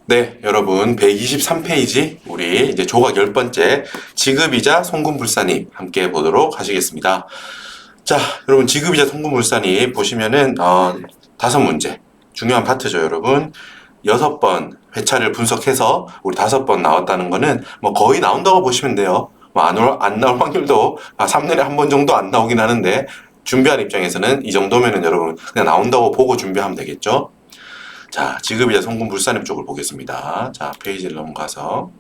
네, 여러분 123페이지 우리 이제 조각 10번째 지급이자 송금불산입 함께 보도록 하시겠습니다. 자, 여러분 지급이자 송금불산입 보시면은 5문제 중요한 파트죠, 여러분. 6번 회차를 분석해서 우리 5번 나왔다는 거는 뭐 거의 나온다고 보시면 돼요. 뭐 안 나올 확률도 3년에 한 번 정도 안 나오긴 하는데 준비한 입장에서는 이 정도면은 여러분 그냥 나온다고 보고 준비하면 되겠죠. 자, 지급이자 송금불산입 쪽을 보겠습니다. 자, 페이지를 넘어가서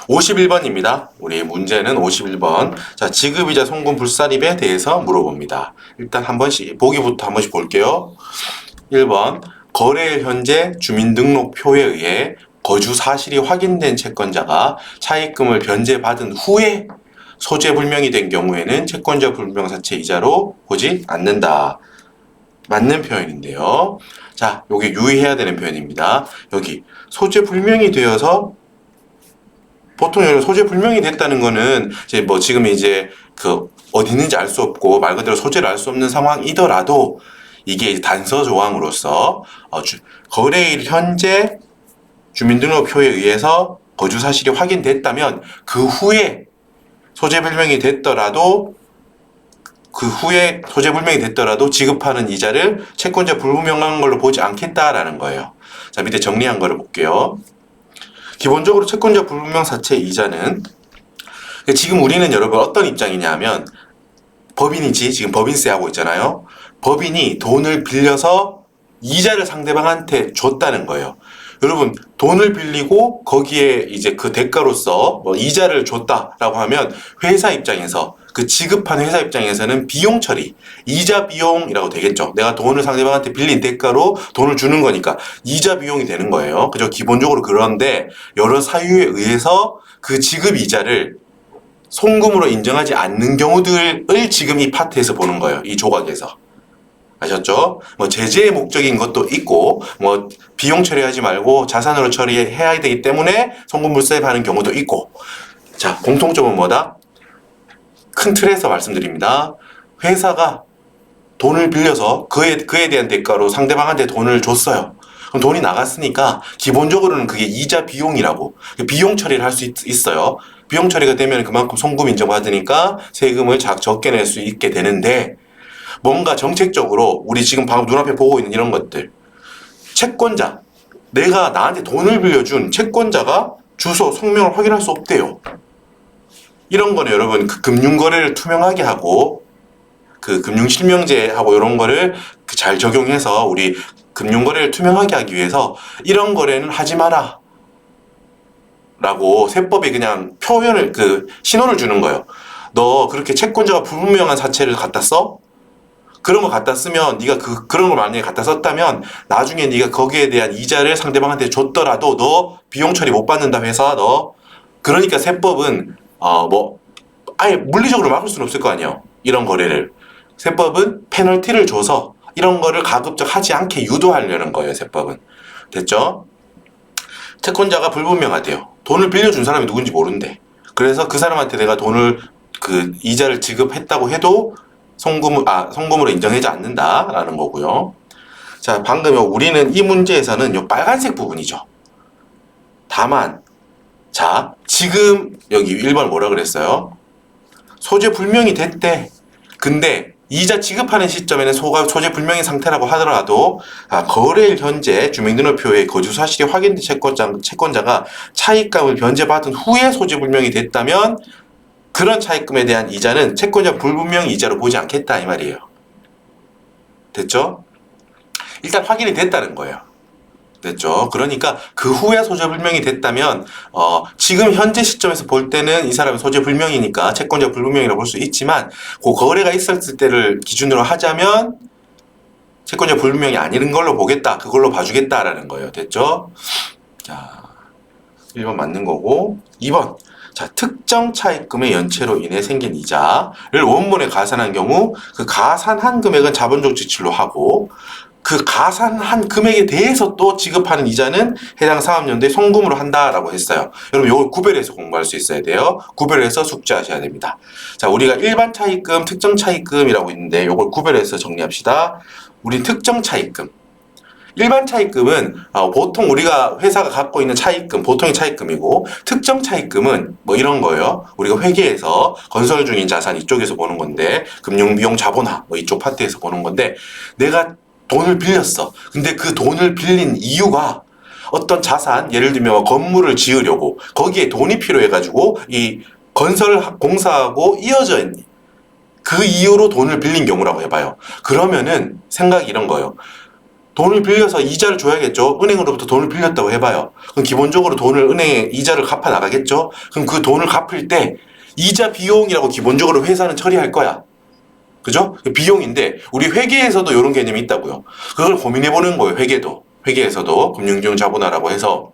51번입니다. 우리 문제는 51번. 자, 지급이자 송금불산입에 대해서 물어봅니다. 일단 한 번씩 보기부터 한 번씩 볼게요. 1번 거래일 현재 주민등록표에 의해 거주 사실이 확인된 채권자가 차입금을 변제받은 후에 소재불명이 된 경우에는 채권자 불명사채 이자로 보지 않는다. 맞는 표현인데요. 자, 여기 유의해야 되는 표현입니다. 여기 소재불명이 되어서 보통 여기 소재불명이 됐다는 거는 이제 뭐 지금 이제 그 어디 있는지 알 수 없고 말 그대로 소재를 알 수 없는 상황이더라도 이게 이제 단서 조항으로서 거래일 현재 주민등록표에 의해서 거주 사실이 확인됐다면 그 후에 소재불명이 됐더라도 지급하는 이자를 채권자 불분명한 걸로 보지 않겠다라는 거예요. 자, 밑에 정리한 거를 볼게요. 기본적으로 채권자 불분명 사채 이자는 지금 우리는 여러분 어떤 입장이냐면 법인이지 지금 법인세 하고 있잖아요. 법인이 돈을 빌려서 이자를 상대방한테 줬다는 거예요. 여러분 돈을 빌리고 거기에 이제 그 대가로서 뭐 이자를 줬다라고 하면 회사 입장에서 그 지급한 회사 입장에서는 비용 처리, 이자 비용이라고 되겠죠. 내가 돈을 상대방한테 빌린 대가로 돈을 주는 거니까 이자 비용이 되는 거예요. 그죠? 기본적으로 그런데 여러 사유에 의해서 그 지급 이자를 송금으로 인정하지 않는 경우들을 지금 이 파트에서 보는 거예요. 이 조각에서. 아셨죠? 뭐 제재의 목적인 것도 있고 뭐 비용 처리하지 말고 자산으로 처리해야 되기 때문에 송금불세하는 경우도 있고. 자, 공통점은 뭐다? 큰 틀에서 말씀드립니다. 회사가 돈을 빌려서 그에 대한 대가로 상대방한테 돈을 줬어요. 그럼 돈이 나갔으니까 기본적으로는 그게 이자 비용이라고 비용 처리를 할 수 있어요. 비용 처리가 되면 그만큼 송금 인정받으니까 세금을 적게 낼 수 있게 되는데 뭔가 정책적으로 우리 지금 방금 눈앞에 보고 있는 이런 것들 채권자 내가 나한테 돈을 빌려준 채권자가 주소 성명을 확인할 수 없대요. 이런 거는 여러분 그 금융거래를 투명하게 하고 그 금융실명제하고 이런 거를 잘 적용해서 우리 금융거래를 투명하게 하기 위해서 이런 거래는 하지 마라 라고 세법이 그냥 표현을 신호를 주는 거예요. 너 그렇게 채권자가 불분명한 사채를 갖다 써? 그런 거 갖다 쓰면 네가 그런 걸 만약에 갖다 썼다면 나중에 네가 거기에 대한 이자를 상대방한테 줬더라도 너 비용 처리 못 받는다 회사 너. 그러니까 세법은 뭐 아예 물리적으로 막을 수는 없을 거 아니에요. 이런 거래를. 세법은 페널티를 줘서 이런 거를 가급적 하지 않게 유도하려는 거예요. 세법은. 됐죠? 채권자가 불분명하대요. 돈을 빌려준 사람이 누군지 모른대. 그래서 그 사람한테 내가 돈을 이자를 지급했다고 해도 송금으로 인정하지 않는다라는 거고요. 자, 방금 우리는 이 문제에서는 요 빨간색 부분이죠. 다만 자, 지금 여기 1번 뭐라 그랬어요? 소재 불명이 됐대. 근데 이자 지급하는 시점에는 소재 불명의 상태라고 하더라도 거래일 현재 주민등록표에 거주 사실이 확인된 채권자가 차입금을 변제받은 후에 소재 불명이 됐다면 그런 차입금에 대한 이자는 채권자 불분명 이자로 보지 않겠다 이 말이에요. 됐죠? 일단 확인이 됐다는 거예요. 됐죠? 그러니까 그 후에 소재불명이 됐다면 지금 현재 시점에서 볼 때는 이 사람이 소재불명이니까 채권자 불분명이라고 볼 수 있지만 그 거래가 있었을 때를 기준으로 하자면 채권자 불분명이 아닌 걸로 보겠다. 그걸로 봐주겠다라는 거예요. 됐죠? 자, 1번 맞는 거고 2번 자, 특정 차입금의 연체로 인해 생긴 이자를 원본에 가산한 경우 그 가산한 금액은 자본적 지출로 하고 그 가산한 금액에 대해서 또 지급하는 이자는 해당 사업연도에 송금으로 한다라고 했어요. 여러분 이걸 구별해서 공부할 수 있어야 돼요. 구별해서 숙지하셔야 됩니다. 자, 우리가 일반 차입금, 특정 차입금이라고 있는데 이걸 구별해서 정리합시다. 우린 특정 차입금. 일반 차입금은 보통 우리가 회사가 갖고 있는 차입금, 보통의 차입금이고, 특정 차입금은 뭐 이런 거예요. 우리가 회계에서 건설 중인 자산 이쪽에서 보는 건데, 금융비용 자본화 뭐 이쪽 파트에서 보는 건데, 내가 돈을 빌렸어. 근데 그 돈을 빌린 이유가 어떤 자산, 예를 들면 건물을 지으려고 거기에 돈이 필요해가지고 이 건설 공사하고 이어져 있는 그 이유로 돈을 빌린 경우라고 해봐요. 그러면은 생각이 이런 거예요. 돈을 빌려서 이자를 줘야겠죠. 은행으로부터 돈을 빌렸다고 해봐요. 그럼 기본적으로 돈을 은행에 이자를 갚아 나가겠죠. 그럼 그 돈을 갚을 때 이자 비용이라고 기본적으로 회사는 처리할 거야. 그죠? 비용인데 우리 회계에서도 이런 개념이 있다고요. 그걸 고민해보는 거예요. 회계에서도 금융비용 자본화라고 해서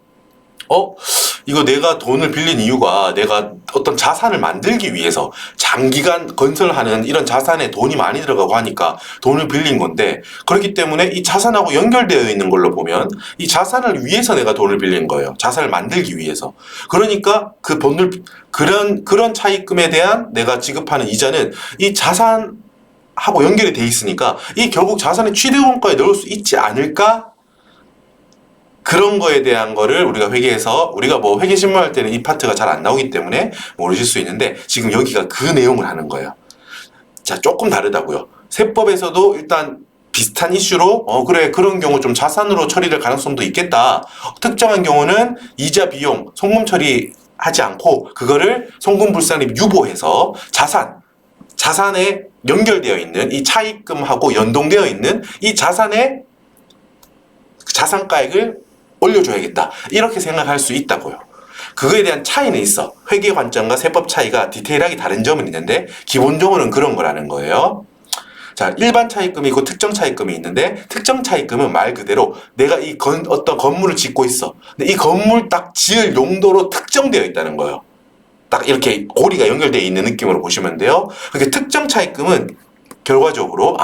이거 내가 돈을 빌린 이유가 내가 어떤 자산을 만들기 위해서 장기간 건설하는 이런 자산에 돈이 많이 들어가고 하니까 돈을 빌린 건데, 그렇기 때문에 이 자산하고 연결되어 있는 걸로 보면 이 자산을 위해서 내가 돈을 빌린 거예요. 자산을 만들기 위해서. 그러니까 그 돈을 그런 차입금에 대한 내가 지급하는 이자는 이 자산하고 연결이 돼 있으니까 이 결국 자산의 취득원가에 넣을 수 있지 않을까? 그런 거에 대한 거를 우리가 회계에서, 우리가 뭐 회계 신문할 때는 이 파트가 잘 안 나오기 때문에 모르실 수 있는데, 지금 여기가 그 내용을 하는 거예요. 자, 조금 다르다고요. 세법에서도 일단 비슷한 이슈로 그래, 그런 경우 좀 자산으로 처리될 가능성도 있겠다. 특정한 경우는 이자 비용 송금 처리하지 않고 그거를 송금불상립 유보해서 자산에 연결되어 있는 이 차입금하고 연동되어 있는 이 자산의 자산가액을 올려줘야겠다. 이렇게 생각할 수 있다고요. 그거에 대한 차이는 있어. 회계 관점과 세법 차이가 디테일하게 다른 점은 있는데 기본적으로는 그런 거라는 거예요. 자, 일반 차입금이 있고 특정 차입금이 있는데, 특정 차입금은 말 그대로 내가 어떤 건물을 짓고 있어. 근데 이 건물 딱 지을 용도로 특정되어 있다는 거예요. 딱 이렇게 고리가 연결되어 있는 느낌으로 보시면 돼요. 그러니까 특정 차입금은 결과적으로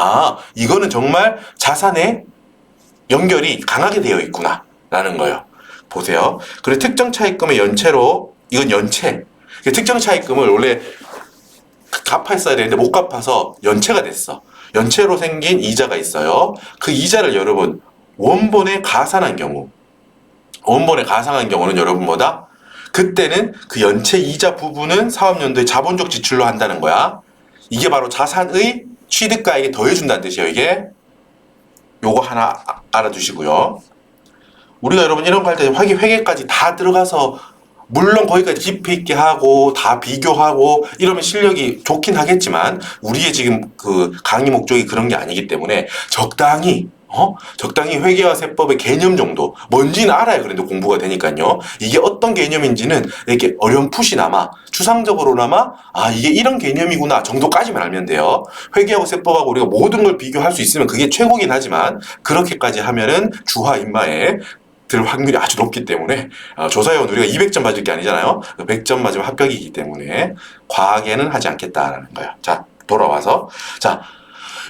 이거는 정말 자산에 연결이 강하게 되어 있구나 라는 거예요. 보세요. 그리고 특정 차입금의 연체로, 이건 연체. 특정 차입금을 원래 갚았어야 되는데 못 갚아서 연체가 됐어. 연체로 생긴 이자가 있어요. 그 이자를 여러분 원본에 가산한 경우는 여러분 뭐다? 그때는 그 연체 이자 부분은 사업연도의 자본적 지출로 한다는 거야. 이게 바로 자산의 취득가액에 더해준다는 뜻이에요. 이게 요거 하나 알아두시고요. 우리가 여러분 이런 거 할 때 회계까지 다 들어가서 물론 거기까지 깊이 있게 하고 다 비교하고 이러면 실력이 좋긴 하겠지만 우리의 지금 그 강의 목적이 그런 게 아니기 때문에 적당히 회계와 세법의 개념 정도 뭔지는 알아야 그래도 공부가 되니까요. 이게 어떤 개념인지는 이렇게 어렴풋이나마 추상적으로나마 이게 이런 개념이구나 정도까지만 알면 돼요. 회계하고 세법하고 우리가 모든 걸 비교할 수 있으면 그게 최고긴 하지만 그렇게까지 하면은 주화 인마에 들 확률이 아주 높기 때문에 조사위원 우리가 200점 맞을 게 아니잖아요. 100점 맞으면 합격이기 때문에 과하게는 하지 않겠다라는 거예요. 자, 돌아와서 자,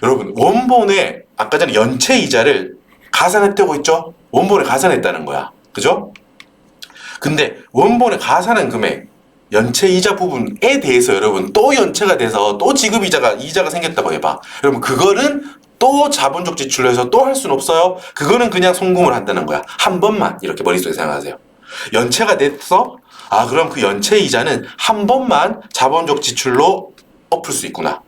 여러분 원본에 아까 전에 연체 이자를 가산했다고 했죠? 원본에 가산했다는 거야. 그죠? 근데 원본에 가산한 금액 연체 이자 부분에 대해서 여러분 또 연체가 돼서 또 이자가 생겼다고 해봐. 여러분 그거는 또 자본적 지출로 해서 또 할 수는 없어요. 그거는 그냥 송금을 한다는 거야. 한 번만 이렇게 머릿속에 생각하세요. 연체가 됐어? 그럼 그 연체 이자는 한 번만 자본적 지출로 엎을 수 있구나.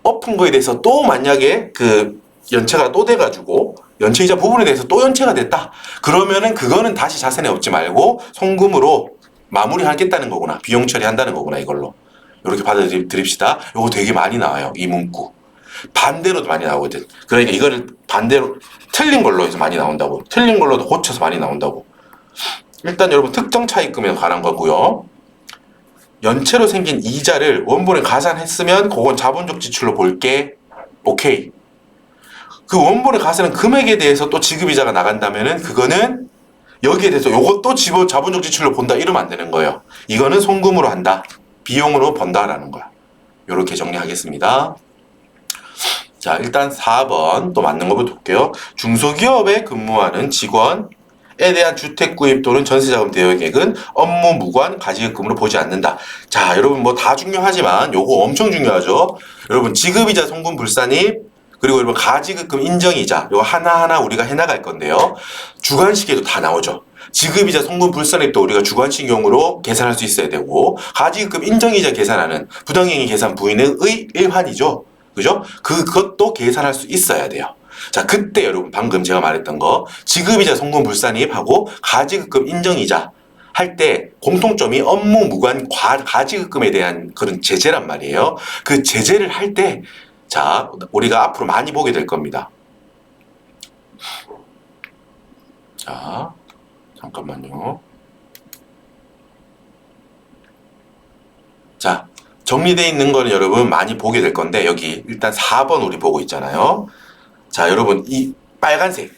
엎은 거에 대해서 또 만약에 그 연체가 또 돼가지고 연체 이자 부분에 대해서 또 연체가 됐다. 그러면은 그거는 다시 자산에 엎지 말고 송금으로 마무리하겠다는 거구나. 비용 처리한다는 거구나. 이걸로. 이렇게 받아들입시다. 이거 되게 많이 나와요. 이 문구. 반대로도 많이 나오거든. 그러니까 이거를 반대로 틀린 걸로 해서 많이 나온다고. 틀린 걸로도 고쳐서 많이 나온다고. 일단 여러분 특정 차입금에 관한 거고요. 연체로 생긴 이자를 원본에 가산했으면 그건 자본적 지출로 볼게. 오케이. 그 원본에 가산한 금액에 대해서 또 지급이자가 나간다면은 그거는 여기에 대해서 요것도 자본적 지출로 본다 이러면 안 되는 거예요. 이거는 송금으로 한다. 비용으로 번다라는 거야. 요렇게 정리하겠습니다. 자, 일단 4번 또 맞는 거부터 볼게요. 중소기업에 근무하는 직원에 대한 주택 구입 또는 전세자금 대여 계획은 업무 무관 가지급금으로 보지 않는다. 자, 여러분 뭐 다 중요하지만 요거 엄청 중요하죠. 여러분 지급이자 송금 불산입 그리고 여러분 가지급금 인정이자 요 하나하나 우리가 해나갈 건데요. 주관식에도 다 나오죠. 지급이자 송금불선입도 우리가 주관식용으로 계산할 수 있어야 되고 가지급금 인정이자 계산하는 부당행위 계산 부인의 일환이죠. 그죠? 그것도 계산할 수 있어야 돼요. 자, 그때 여러분 방금 제가 말했던 거 지급이자 송금불산입하고 가지급금 인정이자 할 때 공통점이 업무 무관 가지급금에 대한 그런 제재란 말이에요. 그 제재를 할 때 자, 우리가 앞으로 많이 보게 될 겁니다. 자, 잠깐만요. 자, 정리되어 있는 거는 여러분 많이 보게 될 건데 여기 일단 4번 우리 보고 있잖아요. 자, 여러분 이 빨간색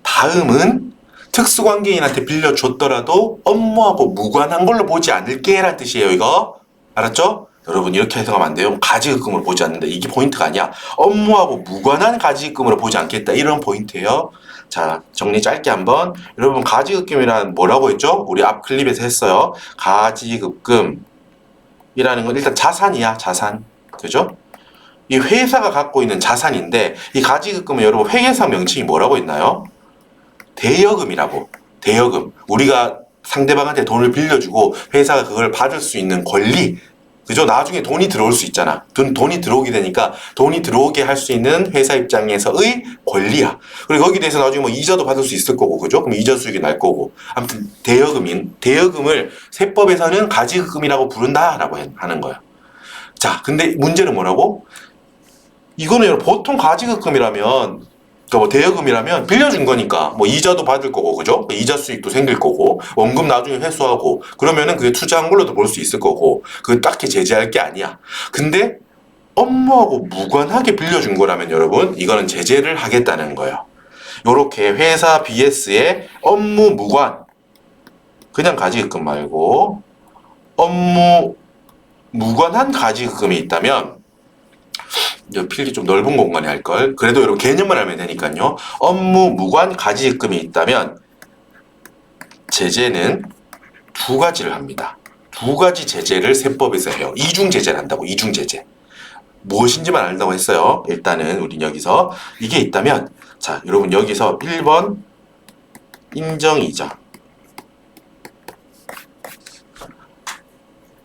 다음은 특수관계인한테 빌려줬더라도 업무하고 무관한 걸로 보지 않을게 라는 뜻이에요. 이거 알았죠? 여러분 이렇게 해석하면 안 돼요. 가지급금으로 보지 않는다. 이게 포인트가 아니야. 업무하고 무관한 가지급금으로 보지 않겠다. 이런 포인트예요. 자, 정리 짧게 한번. 여러분 가지급금이란 뭐라고 했죠? 우리 앞 클립에서 했어요. 가지급금이라는 건 일단 자산이야. 자산. 그죠? 이 회사가 갖고 있는 자산인데 이 가지급금은 여러분 회계사 명칭이 뭐라고 있나요? 대여금이라고. 대여금. 우리가 상대방한테 돈을 빌려주고 회사가 그걸 받을 수 있는 권리. 그죠? 나중에 돈이 들어올 수 있잖아. 돈이 들어오게 되니까 돈이 들어오게 할 수 있는 회사 입장에서의 권리야. 그리고 거기에 대해서 나중에 뭐 이자도 받을 수 있을 거고, 그죠? 그럼 이자 수익이 날 거고. 아무튼 대여금을 세법에서는 가지급금이라고 부른다라고 하는 거야. 자, 근데 문제는 뭐라고? 이거는 보통 가지급금이라면 뭐 대여금이라면 빌려준 거니까 뭐 이자도 받을 거고 그죠? 이자 수익도 생길 거고 원금 나중에 회수하고 그러면은 그게 투자한 걸로도 볼 수 있을 거고 그건 딱히 제재할 게 아니야. 근데 업무하고 무관하게 빌려준 거라면 여러분 이거는 제재를 하겠다는 거예요. 요렇게 회사 BS에 업무 무관 그냥 가지급금 말고 업무 무관한 가지급금이 있다면 필기 좀 넓은 공간에 할 걸. 그래도 여러분 개념만 알면 되니까요. 업무 무관 가지급금이 있다면 제재는 두 가지를 합니다. 두 가지 제재를 세법에서 해요. 이중 제재를 한다고. 이중 제재. 무엇인지만 알다고 했어요. 일단은 우린 여기서 이게 있다면 자, 여러분 여기서 1번 인정이자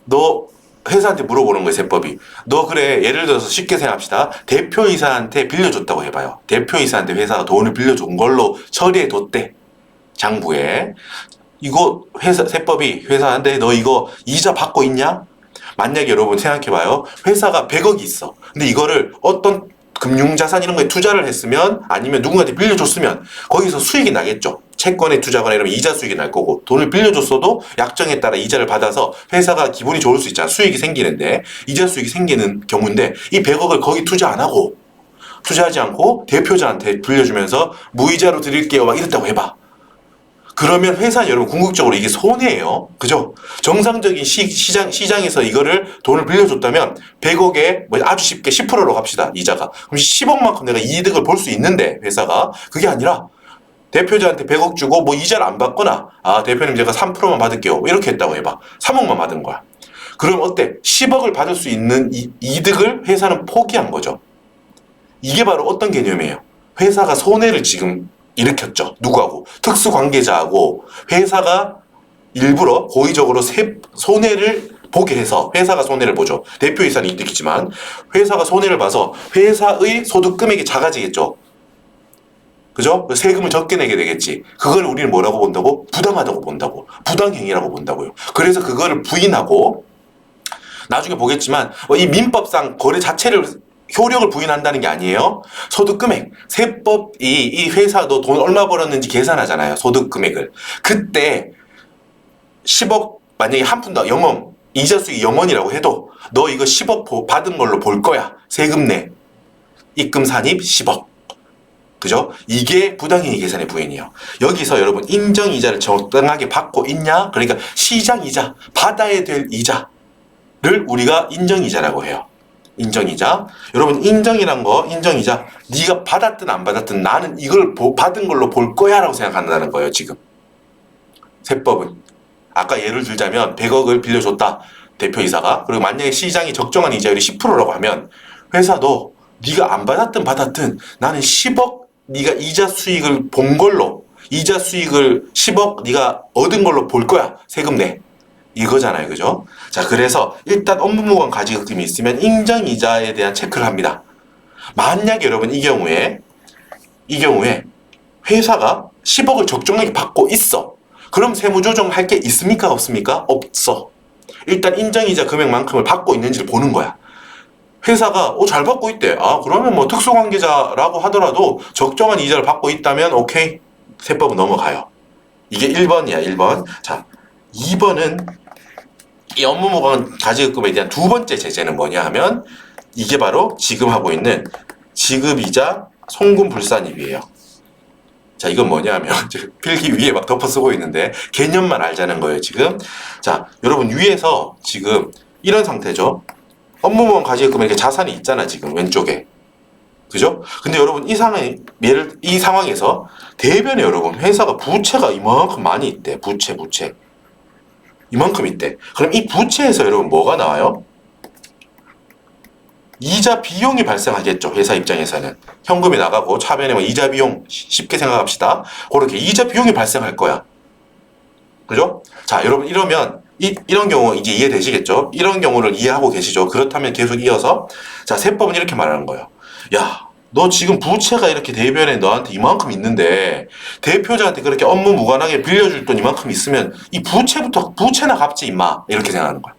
너 회사한테 물어보는 거예요, 세법이. 너 그래, 예를 들어서 쉽게 생각합시다. 대표이사한테 빌려줬다고 해봐요. 대표이사한테 회사가 돈을 빌려준 걸로 처리해뒀대. 장부에. 이거 세법이 회사한테 너 이거 이자 받고 있냐? 만약에 여러분 생각해봐요. 회사가 100억이 있어. 근데 이거를 어떤 금융자산 이런 거에 투자를 했으면 아니면 누군가한테 빌려줬으면 거기서 수익이 나겠죠. 채권에 투자거나 이러면 이자 수익이 날 거고 돈을 빌려줬어도 약정에 따라 이자를 받아서 회사가 기분이 좋을 수 있잖아. 수익이 생기는데 이자 수익이 생기는 경우인데 이 100억을 거기 투자 안 하고 투자하지 않고 대표자한테 빌려주면서 무이자로 드릴게요 막 이랬다고 해봐. 그러면 회사는 여러분 궁극적으로 이게 손해예요. 그죠? 정상적인 시장에서 이거를 돈을 빌려줬다면 100억에 뭐 아주 쉽게 10%로 갑시다. 이자가. 그럼 10억만큼 내가 이득을 볼 수 있는데 회사가 그게 아니라 대표자한테 100억 주고 뭐 이자를 안 받거나 아 대표님 제가 3%만 받을게요. 이렇게 했다고 해봐. 3억만 받은 거야. 그럼 어때? 10억을 받을 수 있는 이득을 회사는 포기한 거죠. 이게 바로 어떤 개념이에요? 회사가 손해를 지금 일으켰죠. 누구하고? 특수관계자하고 회사가 일부러 고의적으로 손해를 보게 해서 회사가 손해를 보죠. 대표이사는 이득이지만 회사가 손해를 봐서 회사의 소득 금액이 작아지겠죠. 그죠? 세금을 적게 내게 되겠지. 그걸 우리는 뭐라고 본다고? 부당하다고 본다고. 부당행위라고 본다고요. 그래서 그거를 부인하고 나중에 보겠지만 이 민법상 거래 자체를 효력을 부인한다는 게 아니에요. 소득금액. 세법이 이 회사 너 돈 얼마 벌었는지 계산하잖아요. 소득금액을. 그때 10억 만약에 한 푼 더 영원 이자 수익이 0원이라고 해도 너 이거 10억 받은 걸로 볼 거야. 세금 내. 입금 산입 10억. 그죠? 이게 부당행위 계산의 부인이에요. 여기서 여러분 인정이자를 적당하게 받고 있냐? 그러니까 시장이자 받아야 될 이자를 우리가 인정이자라고 해요. 인정이자. 여러분 인정이란 거 인정이자 네가 받았든 안 받았든 나는 이걸 받은 걸로 볼 거야 라고 생각한다는 거예요. 지금 세법은. 아까 예를 들자면 100억을 빌려줬다 대표이사가. 그리고 만약에 시장이 적정한 이자율이 10%라고 하면 회사도 네가 안 받았든 받았든 나는 10억 네가 이자 수익을 본 걸로, 이자 수익을 10억 네가 얻은 걸로 볼 거야. 세금 내. 이거잖아요. 그죠? 자, 그래서 일단 업무무관 가지급금이 있으면 인정이자에 대한 체크를 합니다. 만약에 여러분 이 경우에 회사가 10억을 적정하게 받고 있어. 그럼 세무조정 할 게 있습니까? 없습니까? 없어. 일단 인정이자 금액만큼을 받고 있는지를 보는 거야. 회사가 잘 받고 있대. 아, 그러면 뭐 특수관계자라고 하더라도 적정한 이자를 받고 있다면 오케이. 세법은 넘어가요. 이게 1번이야, 1번. 자, 2번은 이 업무무관 가지급금에 대한 두 번째 제재는 뭐냐 하면 이게 바로 지금 하고 있는 지급이자 송금불산입이에요. 자, 이건 뭐냐면 필기 위에 막 덮어 쓰고 있는데 개념만 알자는 거예요, 지금. 자, 여러분 위에서 지금 이런 상태죠. 업무무관 가지급금에 이렇게 자산이 있잖아, 지금 왼쪽에. 그죠? 근데 여러분 이 상황에서 대변에 여러분 회사가 부채가 이만큼 많이 있대. 부채. 이만큼 있대. 그럼 이 부채에서 여러분 뭐가 나와요? 이자 비용이 발생하겠죠. 회사 입장에서는. 현금이 나가고 차변에 뭐 이자 비용 쉽게 생각합시다. 그렇게 이자 비용이 발생할 거야. 그죠? 자, 여러분 이러면 이런 경우 이제 이해되시겠죠? 이런 경우를 이해하고 계시죠? 그렇다면 계속 이어서 자, 세법은 이렇게 말하는 거예요. 야, 너 지금 부채가 이렇게 대변에 너한테 이만큼 있는데 대표자한테 그렇게 업무 무관하게 빌려줄 돈 이만큼 있으면 이 부채나 갚지 임마. 이렇게 생각하는 거야.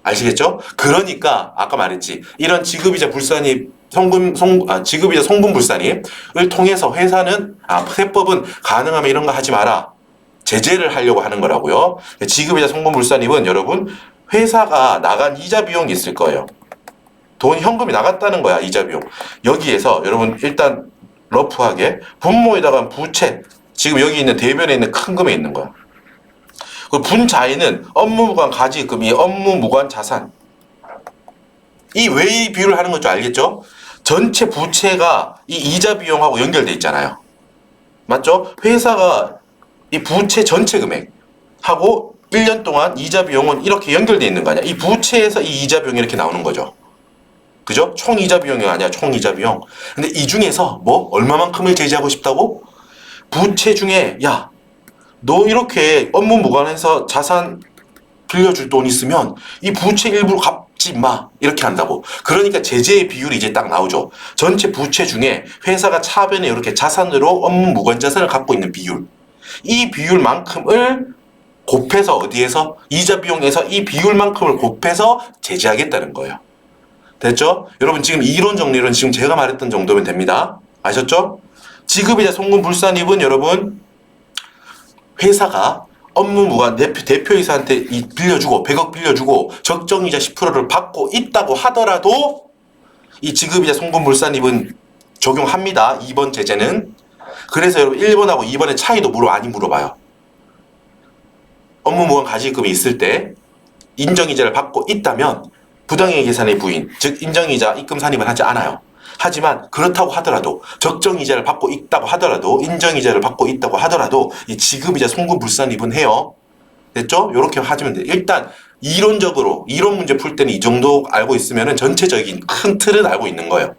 아시겠죠? 그러니까 아까 말했지. 이런 지급이자 불산입 지급이자 송금불산입을 통해서 회사는 세법은 가능하면 이런 거 하지 마라. 제재를 하려고 하는 거라고요. 지급이자 송금불산입은 여러분 회사가 나간 이자 비용이 있을 거예요. 돈 현금이 나갔다는 거야. 이자 비용. 여기에서 여러분 일단 러프하게 분모에다가 부채 지금 여기 있는 대변에 있는 큰 금에 있는 거야. 그 분자에는 업무무관 가지급이 업무무관 자산. 이 왜 비율을 하는 건 줄 알겠죠? 전체 부채가 이 이자 비용하고 연결돼 있잖아요. 맞죠? 회사가 이 부채 전체 금액하고 1년 동안 이자 비용은 이렇게 연결돼 있는 거 아니야? 이 부채에서 이 이자 비용이 이렇게 나오는 거죠. 그죠? 총 이자 비용이 아니야. 총 이자 비용. 근데 이 중에서 뭐 얼마만큼을 제재하고 싶다고? 부채 중에 야, 너 이렇게 업무 무관해서 자산 빌려줄 돈 있으면 이 부채 일부를 갚지 마. 이렇게 한다고. 그러니까 제재의 비율이 이제 딱 나오죠. 전체 부채 중에 회사가 차변에 이렇게 자산으로 업무 무관 자산을 갖고 있는 비율. 이 비율만큼을 곱해서 어디에서? 이자 비용에서 이 비율만큼을 곱해서 제재하겠다는 거예요. 됐죠? 여러분 지금 이론 정리는 지금 제가 말했던 정도면 됩니다. 아셨죠? 지급이자 송금불산입은 여러분 회사가 업무무관 대표이사한테 빌려주고 100억 빌려주고 적정이자 10%를 받고 있다고 하더라도 이 지급이자 송금불산입은 적용합니다. 2번 제재는. 그래서 여러분 1번하고 2번의 차이도 많이 물어봐요. 업무무관 가지급이 있을 때 인정이자를 받고 있다면 부당이익 계산의 부인, 즉 인정이자 입금 산입을 하지 않아요. 하지만 그렇다고 하더라도 적정이자를 받고 있다고 하더라도 인정이자를 받고 있다고 하더라도 이 지급이자 송금불산입은 해요. 됐죠? 이렇게 하시면 돼요. 일단 이론적으로 이론 문제 풀 때는 이 정도 알고 있으면 전체적인 큰 틀은 알고 있는 거예요.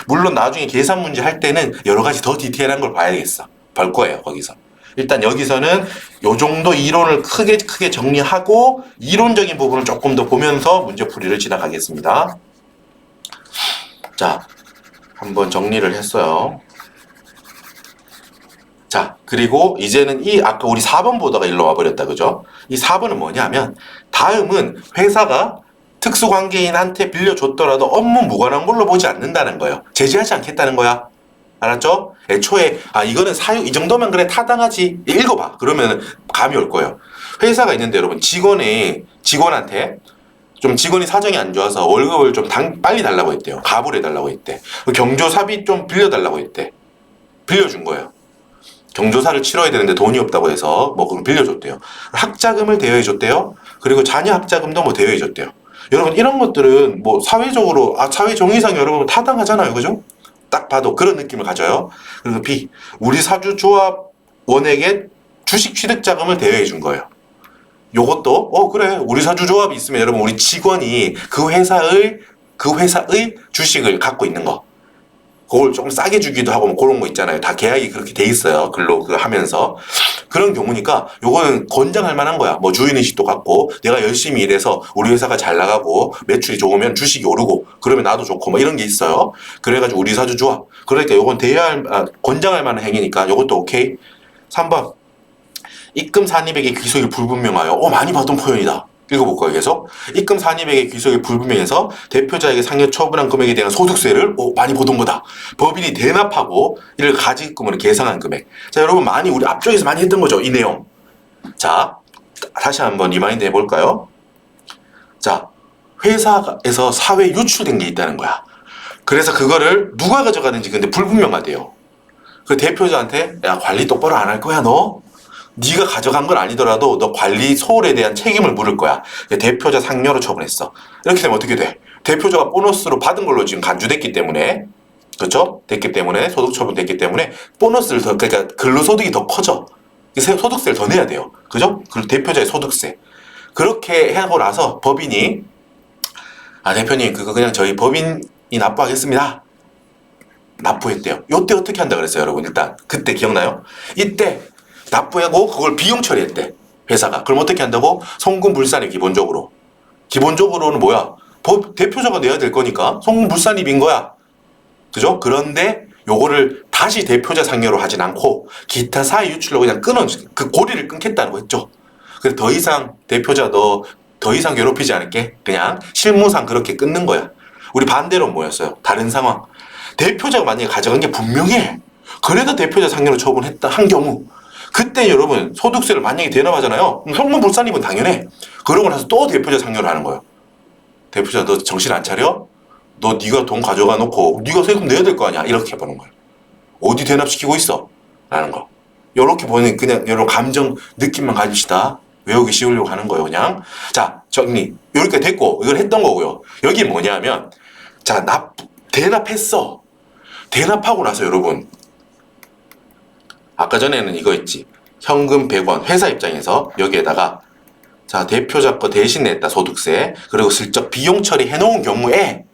물론 나중에 계산 문제 할 때는 여러 가지 더 디테일한 걸 봐야겠어. 볼 거예요. 거기서. 일단 여기서는 요 정도 이론을 크게 정리하고 이론적인 부분을 조금 더 보면서 문제풀이를 지나가겠습니다. 자, 한번 정리를 했어요. 자, 그리고 이제는 아까 우리 4번 보다가 일로 와버렸다. 그죠? 이 4번은 뭐냐면 다음은 회사가 특수관계인한테 빌려줬더라도 업무 무관한 걸로 보지 않는다는 거예요. 제재하지 않겠다는 거야. 알았죠? 애초에 이거는 이 정도면 그래 타당하지. 읽어봐. 그러면 감이 올 거예요. 회사가 있는데 여러분 직원한테 좀 직원이 사정이 안 좋아서 월급을 좀 빨리 달라고 했대요. 가불 해달라고 했대. 경조사비 좀 빌려달라고 했대. 빌려준 거예요. 경조사를 치러야 되는데 돈이 없다고 해서 뭐 그걸 빌려줬대요. 학자금을 대여해줬대요. 그리고 자녀 학자금도 뭐 대여해줬대요. 여러분 이런 것들은 뭐 사회적으로 사회 정의상 여러분 타당하잖아요. 그죠? 딱 봐도 그런 느낌을 가져요. 그리고 B, 우리 사주조합원에게 주식 취득자금을 대여해 준 거예요. 요것도 그래 우리 사주조합이 있으면 여러분 우리 직원이 그 회사의 그 회사의 주식을 갖고 있는 거. 그걸 조금 싸게 주기도 하고 뭐 그런 거 있잖아요. 다 계약이 그렇게 돼 있어요. 글로 그 하면서. 그런 경우니까 요거는 권장할 만한 거야. 뭐 주인의식도 갖고 내가 열심히 일해서 우리 회사가 잘 나가고 매출이 좋으면 주식이 오르고 그러면 나도 좋고 뭐 이런 게 있어요. 그래가지고 우리 사주 좋아. 그러니까 요건 권장할 만한 행위니까 요것도 오케이. 3번. 입금 산입액의 귀속이 불분명하여. 많이 봤던 표현이다. 읽어볼까요, 계속? 입금 산입액의 귀속이 불분명해서 대표자에게 상여 처분한 금액에 대한 소득세를 많이 보던 거다. 법인이 대납하고 이를 가지금으로 계상한 금액. 자, 여러분 많이 우리 앞쪽에서 많이 했던 거죠, 이 내용. 자, 다시 한번 리마인드 해볼까요? 자, 회사에서 사회 유출된 게 있다는 거야. 그래서 그거를 누가 가져가는지 근데 불분명하대요. 그 대표자한테 야, 관리 똑바로 안 할 거야, 너? 네가 가져간 건 아니더라도 너 관리 소홀에 대한 책임을 물을 거야. 대표자 상여로 처분했어. 이렇게 되면 어떻게 돼? 대표자가 보너스로 받은 걸로 지금 간주됐기 때문에, 그렇죠? 됐기 때문에 소득 처분됐기 때문에 보너스를 더, 그러니까 근로소득이 더 커져. 소득세를 더 내야 돼요. 그죠? 그리고 대표자의 소득세. 그렇게 하고 나서 법인이 대표님 그거 그냥 저희 법인이 납부하겠습니다. 납부했대요. 요때 어떻게 한다 그랬어요, 여러분? 일단 그때 기억나요? 이때 납부하고 그걸 비용 처리했대, 회사가. 그럼 어떻게 한다고? 송금불산입. 기본적으로는 뭐야? 대표자가 내야 될 거니까 송금불산입인 거야. 그죠? 그런데 요거를 다시 대표자 상여로 하진 않고 기타 사의 유출로 그냥 그 고리를 끊겠다는 거 했죠. 그래서 더 이상 대표자 너 더 이상 괴롭히지 않을게. 그냥 실무상 그렇게 끊는 거야. 우리 반대로 뭐였어요? 다른 상황. 대표자가 만약에 가져간 게 분명해. 그래도 대표자 상여로 처분했다 한 경우, 그때 여러분 소득세를 만약에 대납하잖아요. 송금불산입은 당연해. 그러고 나서 또 대표자 상여를 하는 거예요. 대표자 너 정신 안 차려? 너 네가 돈 가져가 놓고 네가 세금 내야 될 거 아니야? 이렇게 해보는 거예요. 어디 대납시키고 있어? 라는 거. 요렇게 보는 그냥 여러분 감정 느낌만 가집시다. 외우기 쉬우려고 하는 거예요, 그냥. 자, 정리. 요렇게 됐고 이걸 했던 거고요. 여기 뭐냐면 자, 대납했어. 대납하고 나서 여러분 아까 전에는 이거 있지. 현금 100원. 회사 입장에서 여기에다가 자, 대표자 거 대신 냈다, 소득세. 그리고 슬쩍 비용 처리해 놓은 경우에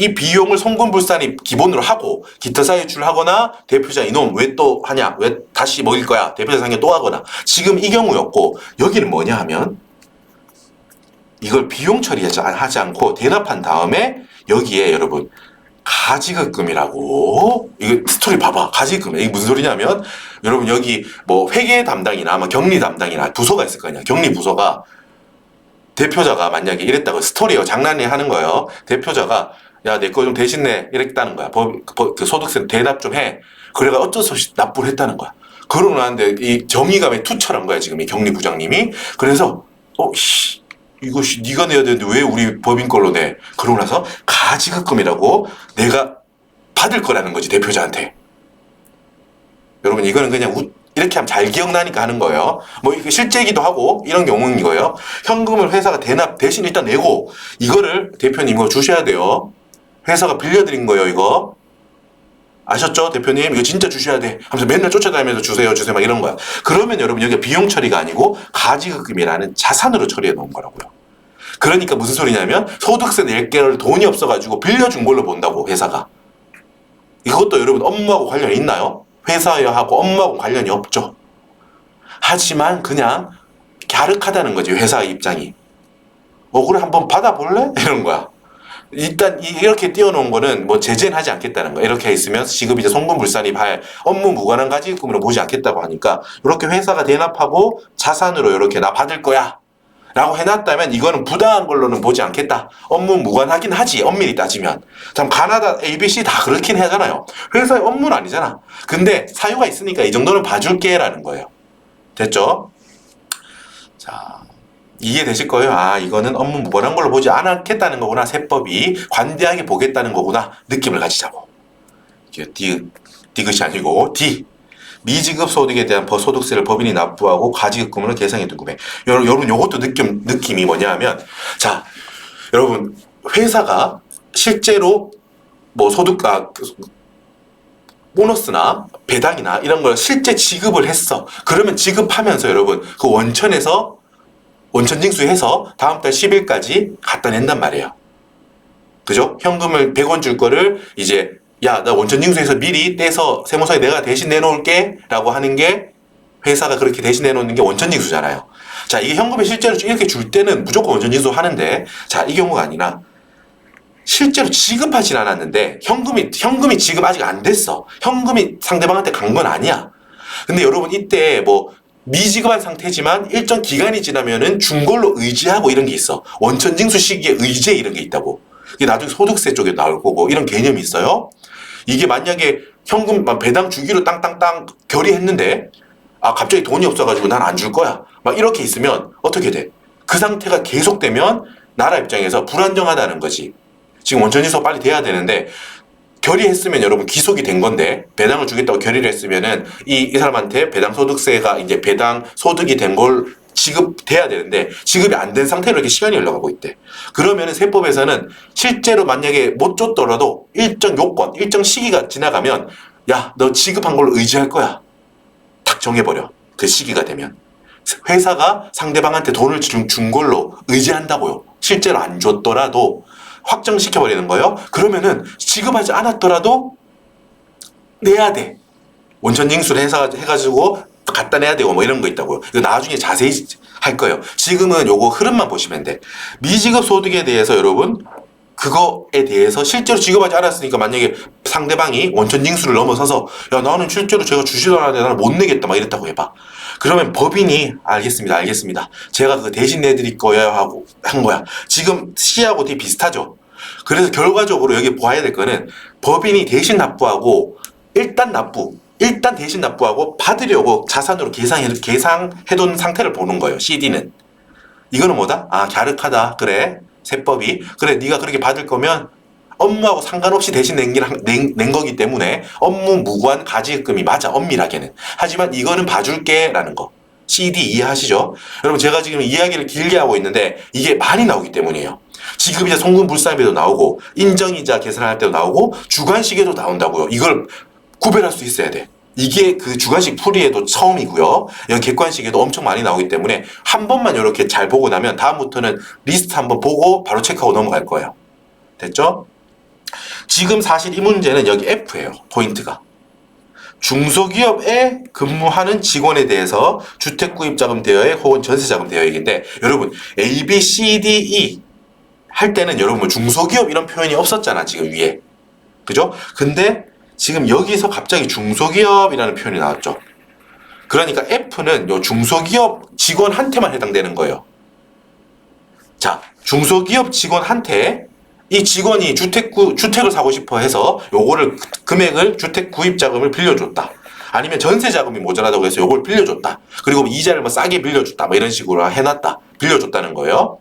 이 비용을 송금불산입 기본으로 하고 기타 사유 출하거나 대표자 이놈 왜 또 하냐? 왜 다시 먹일 거야? 대표자 상여 또 하거나. 지금 이 경우였고 여기는 뭐냐 하면 이걸 비용 처리하지 않고 대납한 다음에 여기에 여러분 가지급금이라고. 이거 스토리 봐봐. 가지급금. 이게 무슨 소리냐면 여러분 여기 뭐 회계 담당이나 아마 격리 담당이나 부서가 있을 거 아니야. 격리 부서가 대표자가 만약에 이랬다고 스토리요. 장난이 하는 거예요. 대표자가 야, 내 거 좀 대신 내. 이랬다는 거야. 그 소득세 대납 좀 해. 그래가 어쩔 수 없이 납부를 했다는 거야. 그러고 나는데 이 정의감에 투철한 거야, 지금 이 격리 부장님이. 그래서 이거 네가 내야 되는데 왜 우리 법인 걸로 내? 그러고 나서 가지급금이라고 내가 받을 거라는 거지, 대표자한테. 여러분 이거는 그냥 이렇게 하면 잘 기억나니까 하는 거예요. 뭐 이게 실제이기도 하고 이런 경우인 거예요. 현금을 회사가 대납 대신 일단 내고 이거를 대표님 이거 주셔야 돼요. 회사가 빌려드린 거예요, 이거. 아셨죠? 대표님 이거 진짜 주셔야 돼 하면서 맨날 쫓아다니면서 주세요 막 이런 거야. 그러면 여러분 여기가 비용 처리가 아니고 가지급금이라는 자산으로 처리해 놓은 거라고요. 그러니까 무슨 소리냐면 소득세 낼 게 돈이 없어가지고 빌려준 걸로 본다고, 회사가. 이것도 여러분 업무하고 관련이 있나요? 회사하고 업무하고 관련이 없죠. 하지만 그냥 갸륵하다는 거지, 회사의 입장이. 그래 한번 받아볼래? 이런 거야. 일단 이렇게 띄워놓은 거는 뭐 제재는 하지 않겠다는 거야. 이렇게 있으면 지금 이제 송금불산입할 업무 무관한 가지급금으로 보지 않겠다고 하니까 이렇게 회사가 대납하고 자산으로 이렇게 나 받을 거야 라고 해놨다면 이거는 부당한 걸로는 보지 않겠다. 업무 무관하긴 하지, 엄밀히 따지면. 참 가나다 ABC 다 그렇긴 하잖아요. 회사의 업무는 아니잖아. 근데 사유가 있으니까 이 정도는 봐줄게 라는 거예요. 됐죠? 자, 이해되실 거예요. 이거는 업무 무관한 걸로 보지 않겠다는 거구나. 세법이 관대하게 보겠다는 거구나. 느낌을 가지자고. 디귿이 아니고 D. 미지급 소득에 대한 소득세를 법인이 납부하고 가지급금으로 계상해 둔 금액. 여러분 요것도 느낌이 뭐냐 하면 자, 여러분 회사가 실제로 뭐 보너스나 배당이나 이런 걸 실제 지급을 했어. 그러면 지급하면서 여러분 그 원천징수해서 다음 달 10일까지 갖다 낸단 말이에요. 그죠? 현금을 100원 줄 거를 이제 야, 나 원천징수에서 미리 떼서 세무서에 내가 대신 내놓을게 라고 하는 게 회사가 그렇게 대신 내놓는 게 원천징수잖아요. 자, 이게 현금을 실제로 이렇게 줄 때는 무조건 원천징수 하는데, 자, 이 경우가 아니라 실제로 지급하진 않았는데 현금이 지급 아직 안 됐어. 현금이 상대방한테 간 건 아니야. 근데 여러분 이때 뭐 미지급한 상태지만 일정 기간이 지나면은 준 걸로 의지하고 이런 게 있어. 원천징수 시기에 의제 이런 게 있다고. 이게 나중에 소득세 쪽에 나올 거고 이런 개념이 있어요. 이게 만약에 현금 배당 주기로 땅땅땅 결의했는데 아 갑자기 돈이 없어가지고 난 안 줄 거야. 막 이렇게 있으면 어떻게 돼? 그 상태가 계속되면 나라 입장에서 불안정하다는 거지. 지금 원천징수가 빨리 돼야 되는데 결의했으면 여러분 기속이 된 건데 배당을 주겠다고 결의를 했으면은 이 사람한테 배당 소득세가 이제 배당 소득이 된 걸 지급돼야 되는데 지급이 안 된 상태로 이렇게 시간이 흘러가고 있대. 그러면은 세법에서는 실제로 만약에 못 줬더라도 일정 요건, 일정 시기가 지나가면 야, 너 지급한 걸로 의지할 거야. 딱 정해버려. 그 시기가 되면. 회사가 상대방한테 돈을 준 걸로 의지한다고요. 실제로 안 줬더라도 확정시켜버리는 거예요. 그러면은 지급하지 않았더라도 내야 돼. 원천징수를 해가지고 갖다 내야 되고 뭐 이런 거 있다고요. 이거 나중에 자세히 할 거예요. 지금은 요거 흐름만 보시면 돼. 미지급 소득에 대해서 여러분 그거에 대해서 실제로 지급하지 않았으니까 만약에 상대방이 원천징수를 넘어서서 야 나는 실제로 제가 주시도 않았는데 나는 못 내겠다 막 이랬다고 해봐. 그러면 법인이 알겠습니다. 제가 그거 대신 내드릴 거야 하고 한 거야. 지금 C하고 D 비슷하죠. 그래서 결과적으로 여기 봐야 될 거는 법인이 대신 납부하고 일단 대신 납부하고 받으려고 자산으로 계상해둔 상태를 보는 거예요. CD는. 이거는 뭐다? 아, 갸륵하다. 그래. 세법이. 그래, 네가 그렇게 받을 거면 업무하고 상관없이 대신 낸 거기 때문에 업무 무관 가지급금이 맞아. 엄밀하게는. 하지만 이거는 봐줄게 라는 거. CD 이해하시죠? 여러분 제가 지금 이야기를 길게 하고 있는데 이게 많이 나오기 때문이에요. 지급이자 송금불상비도 나오고 인정이자 계산할 때도 나오고 주관식에도 나온다고요. 이걸 구별할 수 있어야 돼. 이게 그 주관식 풀이에도 처음이고요. 여기 객관식에도 엄청 많이 나오기 때문에 한 번만 이렇게 잘 보고 나면 다음부터는 리스트 한번 보고 바로 체크하고 넘어갈 거예요. 됐죠? 지금 사실 이 문제는 여기 F예요. 포인트가. 중소기업에 근무하는 직원에 대해서 주택구입자금 대여액 혹은 전세자금 대여액인데 여러분 A, B, C, D, E 할 때는 여러분 중소기업 이런 표현이 없었잖아 지금 위에. 그죠? 근데 지금 여기서 갑자기 중소기업이라는 표현이 나왔죠. 그러니까 F는 요 중소기업 직원한테만 해당되는 거예요. 자, 중소기업 직원한테 이 직원이 주택을 사고 싶어 해서 요거를 금액을 주택 구입 자금을 빌려줬다. 아니면 전세 자금이 모자라다고 해서 요걸 빌려줬다. 그리고 이자를 뭐 싸게 빌려줬다. 뭐 이런 식으로 해놨다. 빌려줬다는 거예요.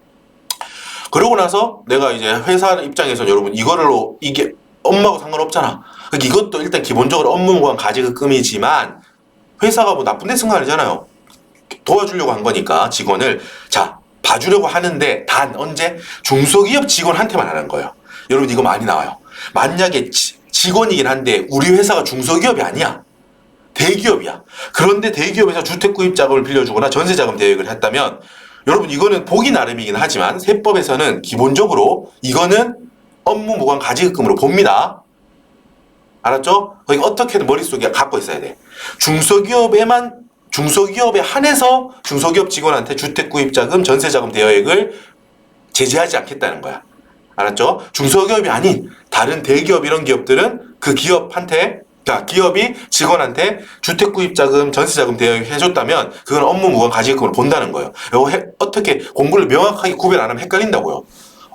그러고 나서 내가 이제 회사 입장에서 여러분 이거를로 이게 업무하고 상관없잖아. 그러니까 이것도 일단 기본적으로 업무무관 가지급금이지만 회사가 뭐 나쁜 데 쓴 거 아니잖아요. 도와주려고 한 거니까 직원을 자 봐주려고 하는데 단 언제? 중소기업 직원한테만 하는 거예요. 여러분 이거 많이 나와요. 만약에 직원이긴 한데 우리 회사가 중소기업이 아니야. 대기업이야. 그런데 대기업에서 주택구입자금을 빌려주거나 전세자금 대여액을 했다면 여러분 이거는 보기 나름이긴 하지만 세법에서는 기본적으로 이거는 업무무관 가지급금으로 봅니다. 알았죠? 거기 어떻게든 머릿속에 갖고 있어야 돼. 중소기업에 한해서 중소기업 직원한테 주택구입자금, 전세자금 대여액을 제재하지 않겠다는 거야. 알았죠? 중소기업이 아닌 다른 대기업 이런 기업들은 그 기업한테 기업이 직원한테 주택구입자금, 전세자금 대여액 해줬다면 그건 업무무관 가지급금을 본다는 거예요. 이거 어떻게 공부를 명확하게 구별 안 하면 헷갈린다고요.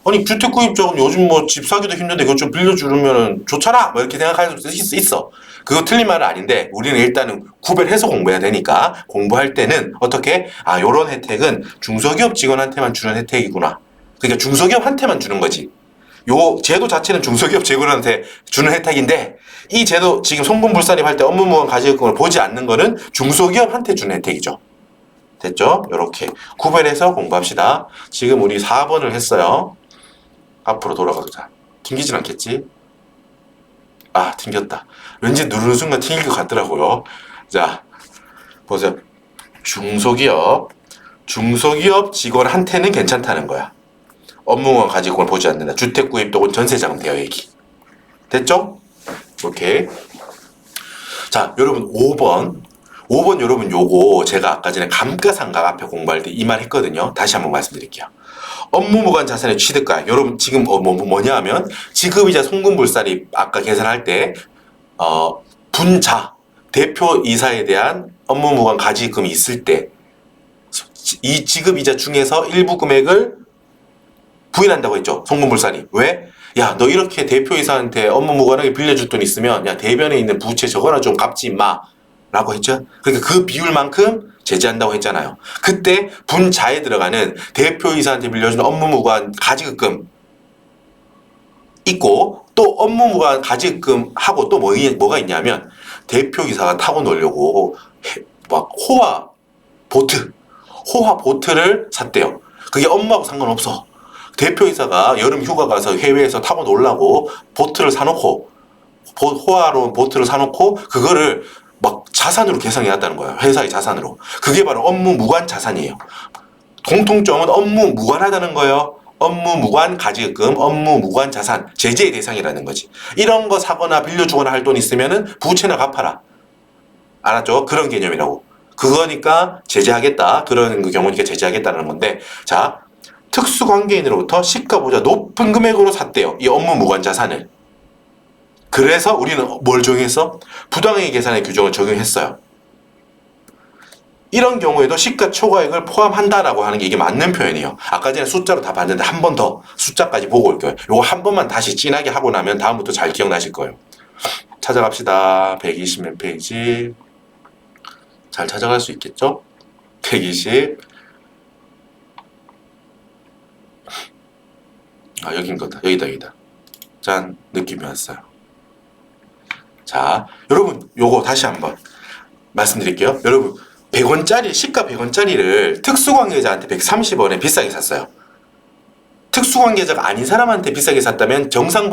아니 주택구입자금 요즘 뭐 집 사기도 힘든데 그거 좀 빌려주면 좋잖아 뭐 이렇게 생각할 수 있어. 그거 틀린 말은 아닌데 우리는 일단은 구별해서 공부해야 되니까 공부할 때는 어떻게 요런 혜택은 중소기업 직원한테만 주는 혜택이구나. 그러니까 중소기업한테만 주는 거지. 요 제도 자체는 중소기업 직원한테 주는 혜택인데 이 제도 지금 송금불산입 할 때 업무무관 가지급금을 보지 않는 거는 중소기업한테 주는 혜택이죠. 됐죠? 요렇게 구별해서 공부합시다. 지금 우리 4번을 했어요. 앞으로 돌아가자. 튕기진 않겠지? 튕겼다. 왠지 누르는 순간 튕길 것 같더라고요. 자, 보세요. 중소기업 직원한테는 괜찮다는 거야. 업무무관 가지금을 보지 않는다. 주택 구입 또는 전세자금 대여 얘기. 됐죠? 오케이. 자, 여러분 5번. 5번 여러분 요거 제가 아까 전에 감가상각 앞에 공부할 때 이 말 했거든요. 다시 한번 말씀드릴게요. 업무무관 자산의 취득가액. 여러분 지금 뭐냐 하면 지급이자 송금불사립 아까 계산할 때 분자 대표이사에 대한 업무무관 가지금이 있을 때 이 지급이자 중에서 일부 금액을 부인한다고 했죠. 송금불사립. 왜? 야, 너 이렇게 대표이사한테 업무무관하게 빌려줄 돈 있으면 야, 대변에 있는 부채 저거나 좀 갚지 마. 라고 했죠. 그러니까 그 비율만큼 제재한다고 했잖아요. 그때 분자에 들어가는 대표이사한테 빌려주는 업무무관 가지금 있고 또 업무무관 가지금하고 또 뭐가 있냐면 대표이사가 타고 놀려고 막 호화 보트를 샀대요. 그게 업무하고 상관없어. 대표이사가 여름 휴가 가서 해외에서 타고 놀라고 보트를 사놓고 호화로운 보트를 사놓고 그거를 막 자산으로 계상해놨다는 거예요. 회사의 자산으로. 그게 바로 업무 무관 자산이에요. 공통점은 업무 무관하다는 거예요. 업무 무관 가지금, 업무 무관 자산, 제재의 대상이라는 거지. 이런 거 사거나 빌려주거나 할 돈 있으면은 부채나 갚아라. 알았죠? 그런 개념이라고. 그거니까 제재하겠다. 그런 경우니까 제재하겠다는 건데, 자, 특수관계인으로부터 시가보다 높은 금액으로 샀대요. 이 업무 무관 자산을. 그래서 우리는 뭘 적용했어? 부당행위 계산의 규정을 적용했어요. 이런 경우에도 시가초과액을 포함한다라고 하는 게 이게 맞는 표현이에요. 아까 전에 숫자로 다 봤는데 한 번 더 숫자까지 보고 올게요. 요거 한 번만 다시 진하게 하고 나면 다음부터 잘 기억나실 거예요. 찾아갑시다. 120 몇 페이지. 잘 찾아갈 수 있겠죠? 120. 아, 여긴 거다. 여기다. 짠. 느낌이 왔어요. 자, 여러분 요거 다시 한번 말씀드릴게요. 여러분 100원짜리 시가 100원짜리를 특수관계자한테 130원에 비싸게 샀어요. 특수관계자가 아닌 사람한테 비싸게 샀다면 정상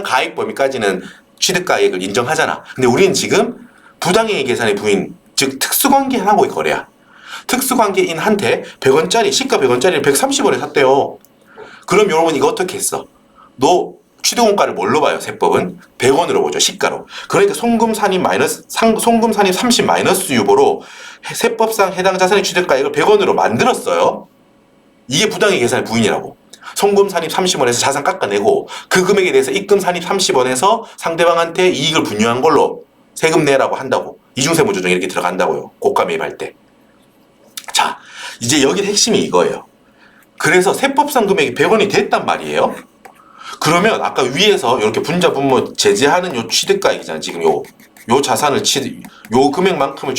가액 범위까지는 취득가액을 인정하잖아. 근데 우리는 지금 부당행위 계산의 부인, 즉 특수관계인하고의 거래야. 특수관계인한테 100원짜리 시가 100원짜리를 130원에 샀대요. 그럼 여러분 이거 어떻게 했어? 너 취득원가를 뭘로 봐요? 세법은 100원으로 보죠. 시가로. 그러니까 송금 산입 30 마이너스 유보로 세법상 해당 자산의 취득가액을 100원으로 만들었어요. 이게 부당행위 계산의 부인이라고. 송금 산입 30원에서 자산 깎아내고 그 금액에 대해서 입금 산입 30원에서 상대방한테 이익을 분유한 걸로 세금 내라고 한다고. 이중세무조정 이렇게 들어간다고요. 고가 매입할 때. 자, 이제 여기 핵심이 이거예요. 그래서 세법상 금액이 100원이 됐단 말이에요. 그러면 아까 위에서 이렇게 분자 분모 제재하는 요 취득가액이잖아. 지금 요 자산을 요 금액만큼을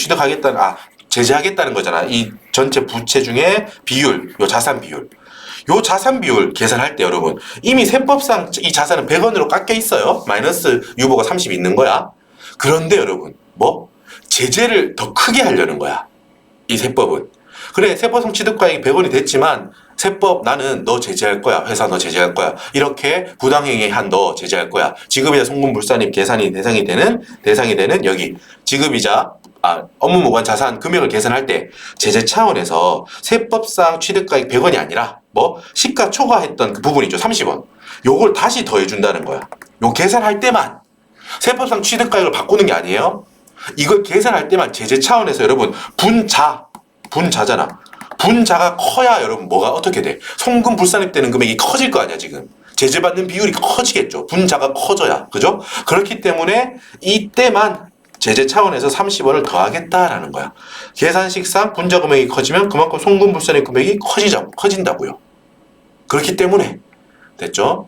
제재하겠다는 거잖아. 이 전체 부채 중에 비율, 요 자산 비율. 요 자산 비율 계산할 때 여러분 이미 세법상 이 자산은 100원으로 깎여 있어요. 마이너스 유보가 30 있는 거야. 그런데 여러분 제재를 더 크게 하려는 거야. 이 세법은. 그래, 세법상 취득가액이 100원이 됐지만 세법 나는 너 제재할 거야. 회사 너 제재할 거야. 이렇게 부당행위 한 너 제재할 거야. 지급이자 송금불산입 계산이 대상이 되는 여기 지급이자 업무무관 자산 금액을 계산할 때 제재 차원에서 세법상 취득가액 100원이 아니라 시가 초과했던 그 부분 있죠. 30원. 요걸 다시 더해준다는 거야. 요 계산할 때만 세법상 취득가액을 바꾸는 게 아니에요. 이걸 계산할 때만 제재 차원에서 여러분 분자잖아. 분자가 커야 여러분 뭐가 어떻게 돼? 송금 불산입되는 금액이 커질 거 아니야 지금. 제재받는 비율이 커지겠죠. 분자가 커져야. 그죠? 그렇기 때문에 이때만 제재 차원에서 30원을 더하겠다라는 거야. 계산식상 분자 금액이 커지면 그만큼 송금 불산입 금액이 커진다고요. 그렇기 때문에 됐죠?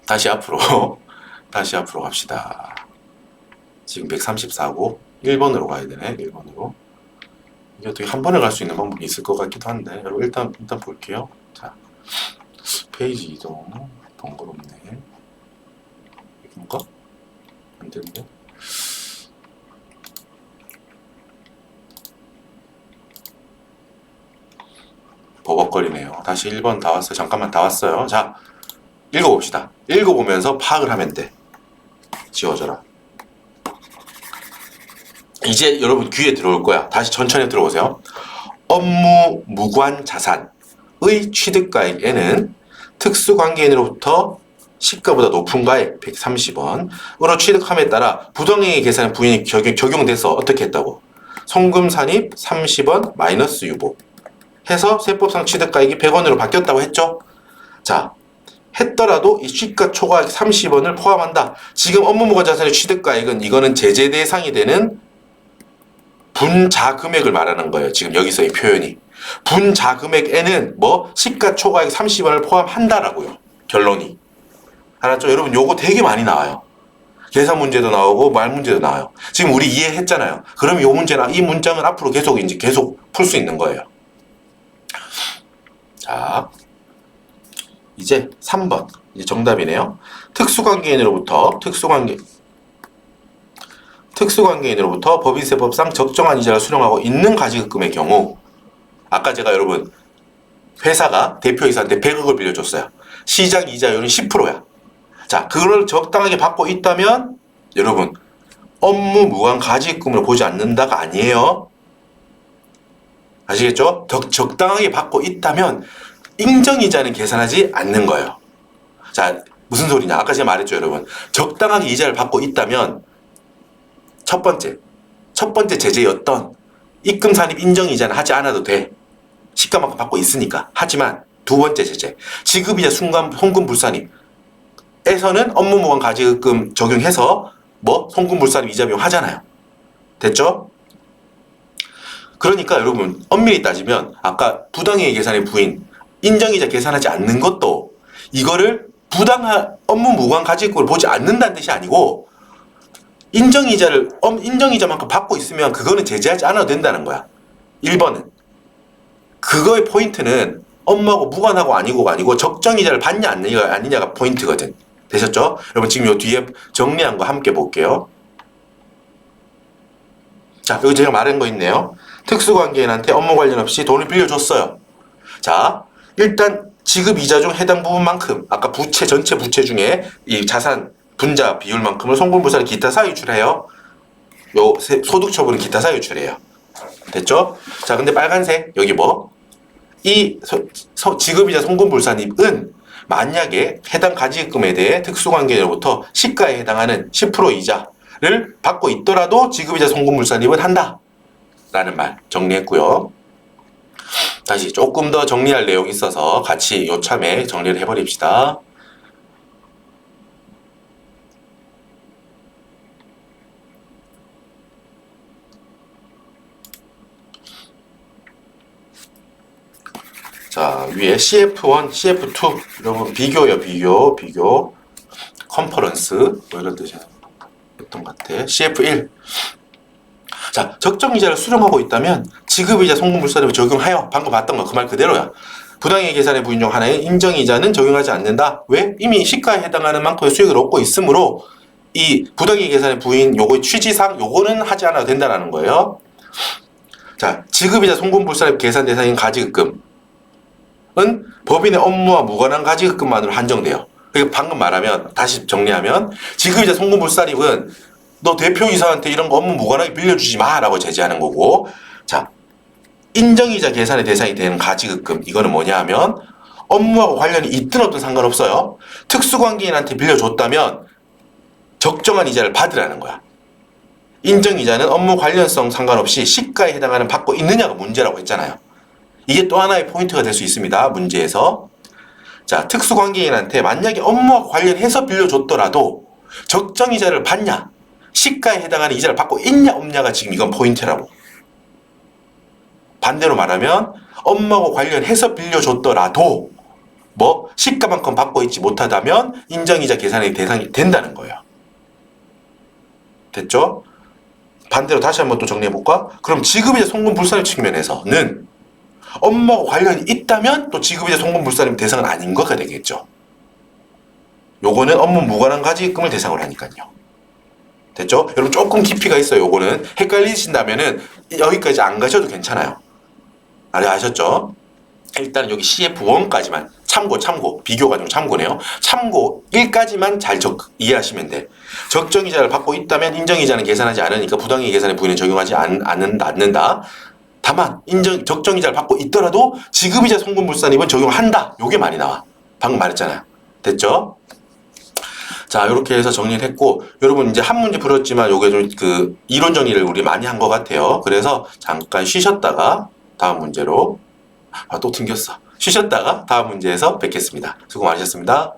다시 앞으로 갑시다. 지금 134고 1번으로 가야 되네. 1번으로. 이게 어떻게 한 번에 갈 수 있는 방법이 있을 것 같기도 한데 여러분 일단 볼게요. 자, 페이지 이동 번거롭네. 이건가? 안 되는데. 버벅거리네요. 다시 1번 다 왔어요. 잠깐만 다 왔어요. 자, 읽어봅시다. 읽어보면서 파악을 하면 돼. 지워져라. 이제 여러분 귀에 들어올 거야. 다시 천천히 들어보세요. 업무 무관 자산. 취득가액에는 특수관계인으로부터 시가보다 높은 가액 130원으로 취득함에 따라 부당이익 계산 부인이 적용돼서 어떻게 했다고? 송금 산입 30원 마이너스 유보 해서 세법상 취득가액이 100원으로 바뀌었다고 했죠? 자, 했더라도 이 시가 초과액 30원을 포함한다. 지금 업무무관 자산의 취득가액은 이거는 제재 대상이 되는 분자 금액을 말하는 거예요. 지금 여기서 이 표현이. 분자 금액에는 뭐 시가 초과액 30원을 포함한다라고요. 결론이. 알았죠? 여러분 요거 되게 많이 나와요. 계산 문제도 나오고 말 문제도 나와요. 지금 우리 이해했잖아요. 그럼 요 문제나 이 문장은 앞으로 계속 풀 수 있는 거예요. 자, 이제 3번. 이제 정답이네요. 특수관계인으로부터 법인세법상 적정한 이자를 수령하고 있는 가지급금의 경우, 아까 제가 여러분 회사가 대표이사한테 100억을 빌려줬어요. 시장 이자율은 10%야. 자, 그걸 적당하게 받고 있다면 여러분 업무 무관 가지급금을 보지 않는다가 아니에요. 아시겠죠? 적당하게 받고 있다면 인정이자는 계산하지 않는 거예요. 자, 무슨 소리냐? 아까 제가 말했죠, 여러분. 적당하게 이자를 받고 있다면 첫 번째 제재였던 입금 산입 인정이자는 하지 않아도 돼. 시가만큼 받고 있으니까. 하지만 두 번째 제재, 지급이자 송금 불산입 에서는 업무무관 가지급금 적용해서 뭐 송금불산입 이자 비용 하잖아요. 됐죠? 그러니까 여러분 엄밀히 따지면 아까 부당이익 계산의 부인 인정이자 계산하지 않는 것도 이거를 부당한 업무무관 가지급금을 보지 않는다는 뜻이 아니고 인정이자만큼 받고 있으면 그거는 제재하지 않아도 된다는 거야. 1번은 그거의 포인트는 업무하고 무관하고 아니고가 아니고 적정이자를 받냐 아니냐가 포인트거든. 되셨죠? 여러분 지금 요 뒤에 정리한 거 함께 볼게요. 자, 여기 제가 말한 거 있네요. 특수관계인한테 업무 관련 없이 돈을 빌려줬어요. 자, 일단 지급 이자 중 해당 부분만큼 아까 전체 부채 중에 이 자산 분자 비율만큼을 송금부사를 기타 사유출해요. 요 소득 처분은 기타 사유출해요. 됐죠? 자, 근데 빨간색 여기 뭐? 이 지급이자 송금불산입은 만약에 해당 가지급금에 대해 특수관계인으로부터 시가에 해당하는 10% 이자를 받고 있더라도 지급이자 송금불산입은 한다 라는 말 정리했고요. 다시 조금 더 정리할 내용이 있어서 같이 요참에 정리를 해버립시다. 자, 위에 CF1, CF2 여러분 비교요, 비교 컨퍼런스 뭐 이런 뜻이었던 것 같아. CF1 자, 적정이자를 수령하고 있다면 지급이자 송금불산입을 적용하여 방금 봤던 거 그 말 그대로야. 부당이익 계산의 부인 중 하나인 인정이자는 적용하지 않는다. 왜? 이미 시가에 해당하는 만큼의 수익을 얻고 있으므로 이 부당이익 계산의 부인 요거의 취지상 요거는 하지 않아도 된다는 거예요. 자, 지급이자 송금불산입 계산 대상인 가지급금 은 법인의 업무와 무관한 가지급금만으로 한정돼요. 그러니까 방금 말하면 다시 정리하면 지급이자 송금불산입은 너 대표이사한테 이런 거 업무 무관하게 빌려주지 마 라고 제재하는 거고, 자, 인정이자 계산의 대상이 되는 가지급금 이거는 뭐냐 하면 업무하고 관련이 있든 없든 상관없어요. 특수관계인한테 빌려줬다면 적정한 이자를 받으라는 거야. 인정이자는 업무 관련성 상관없이 시가에 해당하는 받고 있느냐가 문제라고 했잖아요. 이게 또 하나의 포인트가 될 수 있습니다. 문제에서. 자, 특수관계인한테 만약에 업무와 관련해서 빌려줬더라도 적정이자를 받냐, 시가에 해당하는 이자를 받고 있냐 없냐가 지금 이건 포인트라고. 반대로 말하면 업무하고 관련해서 빌려줬더라도 뭐 시가만큼 받고 있지 못하다면 인정이자 계산의 대상이 된다는 거예요. 됐죠? 반대로 다시 한번 또 정리해볼까? 그럼 지급이자 송금불산입 측면에서는 업무하고 관련이 있다면 또 지급이자 송금불산입 대상은 아닌 거가 되겠죠. 요거는 업무 무관한 가지급금을 대상으로 하니까요. 됐죠? 여러분 조금 깊이가 있어요. 요거는 헷갈리신다면은 여기까지 안 가셔도 괜찮아요. 아셨죠? 일단 여기 CF1까지만 참고 비교가 좀 참고네요. 참고 1까지만 잘 이해하시면 돼. 적정이자를 받고 있다면 인정이자는 계산하지 않으니까 부당이익 계산의 부인은 적용하지 않는다. 다만 적정이자를 받고 있더라도 지급이자 송금불산입은 적용을 한다. 요게 많이 나와. 방금 말했잖아요. 됐죠? 자, 이렇게 해서 정리를 했고, 여러분 이제 한 문제 풀었지만 요게 좀 그 이론 정리를 우리 많이 한 것 같아요. 그래서 잠깐 쉬셨다가 다음 문제로 또 튕겼어. 쉬셨다가 다음 문제에서 뵙겠습니다. 수고 많으셨습니다.